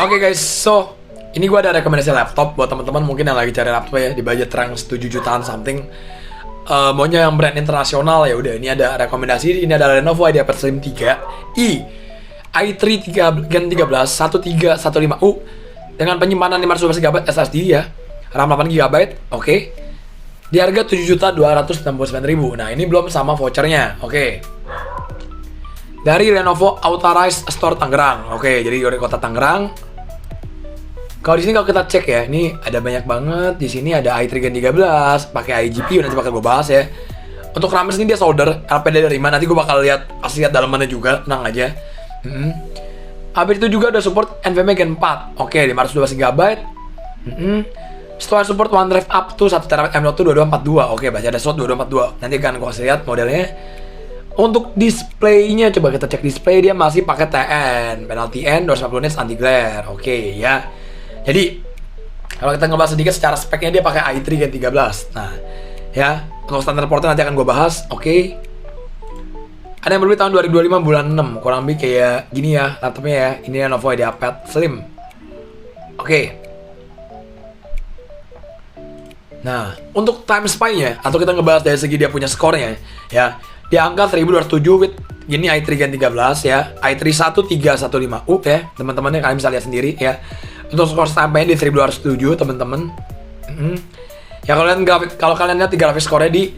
Oke guys, so ini gue ada rekomendasi laptop buat teman-teman mungkin yang lagi cari laptop ya di budget rank 7 jutaan something. Maunya yang brand internasional ya udah ini ada rekomendasi. Ini ada Lenovo IdeaPad Slim 3i i3 Gen 13 1315U dengan penyimpanan 512 GB SSD ya, RAM 8 GB. Oke. Di harga 7.269.000. Nah, ini belum sama vouchernya. Oke. Dari Lenovo Authorized Store Tangerang. Oke, jadi dari kota Tangerang. Kalau di sini kalau kita cek ya, ini ada banyak banget. Di sini ada i3 Gen 13, pakai iGPU, nanti bakal gue bahas ya. Untuk RAM ini dia solder LPDDR5, nanti gue bakal lihat lihat dalamannya juga, tenang aja. Habis itu juga ada support NVMe Gen 4. Oke, 512 GB. Storage support OneDrive up to 1TB M.2 2242. Oke, berarti ada slot 2242. Nanti akan gue kasih lihat modelnya. Untuk displaynya, coba kita cek display, dia masih pakai TN, panel TN 250 nits anti glare. Oke ya. Jadi kalau kita ngebahas sedikit secara speknya, dia pakai i3 Gen 13. Nah, ya, untuk standar portnya nanti akan gue bahas. Oke. Ada yang berbeli tahun 2025 bulan 6. Kurang lebih kayak gini ya laptopnya ya. Ini Lenovo IdeaPad Slim. Oke. Nah, untuk time spy-nya atau kita ngebahas dari segi dia punya skornya ya. Di angka 1207 with gini i3 Gen 13 ya. i3 1315U ya. Teman-temannya kalian bisa lihat sendiri ya. Untuk skor sampai di 1207 teman-teman. Ya kalau kalian lihat grafik skornya di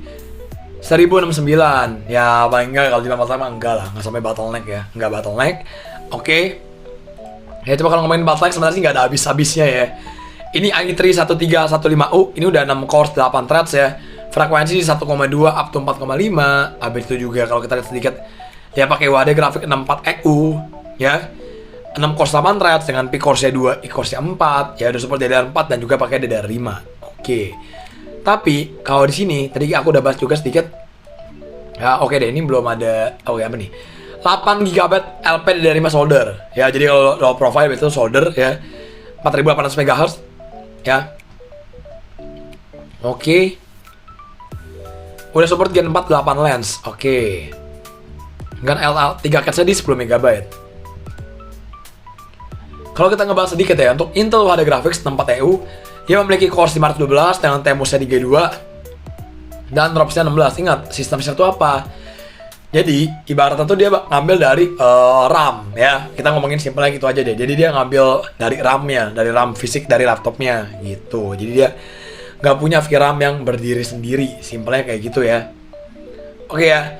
1069. Ya paling enggak kalau tidak masalah enggak lah, enggak sampai bottleneck ya. Enggak bottleneck. Oke. Ya coba kalau ngomongin bottleneck sebenarnya sih enggak ada habis-habisnya ya. Ini i3 1315U, ini udah 6 core 8 threads ya. Frekuensi 1,2 up to 4,5. Habis itu juga kalau kita lihat sedikit dia pakai UHD grafik 64EU ya. 6 core 8 threads dengan P core 2, I core 4, ya udah support DDR4 dan juga pakai DDR5. Oke. Tapi kalau di sini tadi aku udah bahas juga sedikit. Ya oke deh, ini belum ada apa nih? 8 GB LPDDR5 solder. Ya, jadi kalau low profile itu solder ya. 4800 MHz ya. Oke. Udah support Gen 4 8 lens. Oke. Dengan LL3 cache di 10 MB. Kalau kita ngebahas sedikit ya, untuk Intel UHD Graphics 64EU, dia memiliki core 512 dengan TMUS-nya 32 dan ROPS-nya 16. Ingat, sistem share itu apa? Jadi, ibaratnya tuh dia ngambil dari RAM ya. Kita ngomongin simpelnya gitu aja deh. Jadi dia ngambil dari RAM-nya, dari RAM fisik dari laptopnya gitu. Jadi dia nggak punya VRAM yang berdiri sendiri. Simpelnya kayak gitu ya. Oke ya.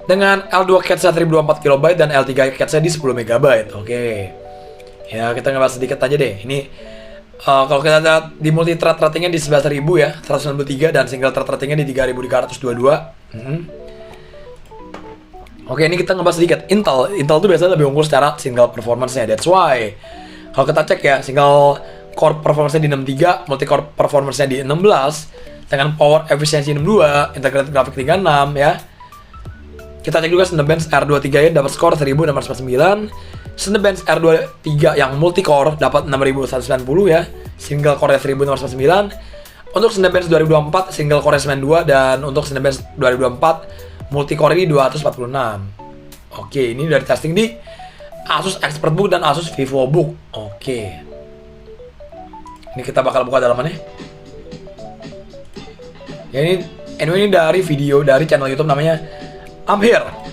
Dengan L2 cache-nya 1024 KB dan L3 cache-nya di 10 MB. Oke. Ya, kita ngebahas sedikit aja deh. Ini kalau kita lihat di multi thread ratingnya di 11.000 ya, 193, dan single thread ratingnya di 3.322. Oke, ini kita ngebahas sedikit Intel. Intel tuh biasanya lebih unggul secara single performance-nya. That's why kalau kita cek ya, single core performance-nya di 63, multi core performance-nya di 16, dengan power efficiency 62, integrated graphic 36 ya. Kita cek juga Cinebench R23 ya, dapat skor 1649. Cinebench R23 yang multi core dapat 6190 ya, single core 1649. Untuk Cinebench 2024 single core 92, dan untuk Cinebench 2024 multi core ini 246. Oke, ini dari testing di Asus ExpertBook dan Asus VivoBook. Oke. Ini kita bakal buka dalamannya. Ya ini dari video dari channel YouTube namanya I'm Here.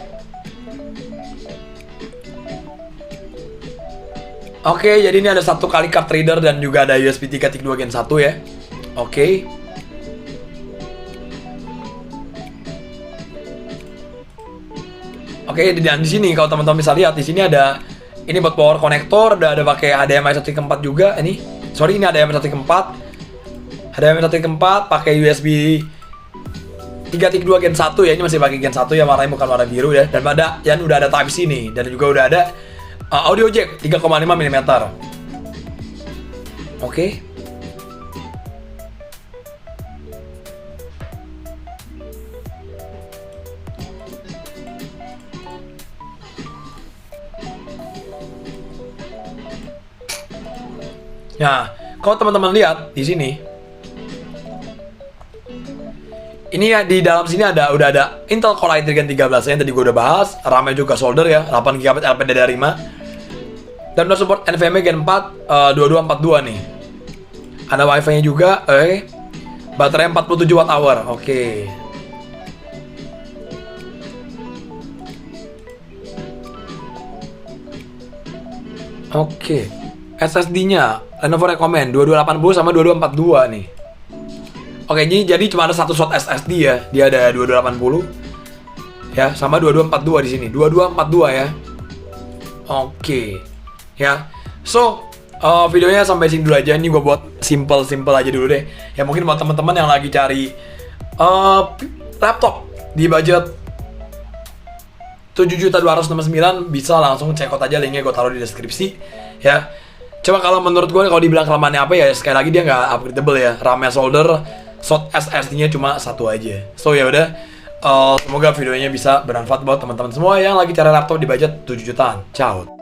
Oke, jadi ini ada satu kali card reader dan juga ada USB 3.2 Gen 1 ya. Oke. Oke, dan di sini kalau teman-teman bisa lihat di sini ada ini buat power connector, udah ada pakai HDMI 1.4 juga ini. Sorry, ini HDMI 1.4. HDMI 1.4 pakai USB 3.2 Gen 1 ya. Ini masih pakai Gen 1 ya, warnanya bukan warna biru ya. Dan udah ada Type C nih, dan juga udah ada audio jack 3,5 mm. Oke. Nah, kalau teman-teman lihat di sini, ini ya di dalam sini udah ada Intel Core i3 Gen 13 yang tadi gue udah bahas, RAM-nya juga solder ya, 8 GB LPDDR5. Dan udah support NVMe Gen 4 2242 nih. Ada wifi nya juga, baterai 47 watt hour, oke. Oke, SSD-nya Lenovo recommend 2280 sama 2242 nih. Oke, ini jadi cuma ada satu slot SSD ya. Dia ada 2280 ya, sama 2242 di sini. 2242 ya. Oke. Ya. So, videonya sampai sini dulu aja. Ini gue buat simple aja dulu deh. Ya mungkin buat teman-teman yang lagi cari laptop di budget 7.269 bisa langsung check out aja, linknya gue taruh di deskripsi ya. Coba kalau menurut gue, kalau dibilang kelemahannya apa ya, sekali lagi dia nggak upgradable ya. RAM-nya solder, slot SSD-nya cuma satu aja. So ya udah, semoga videonya bisa bermanfaat buat teman-teman semua yang lagi cari laptop di budget 7 jutaan. Ciao.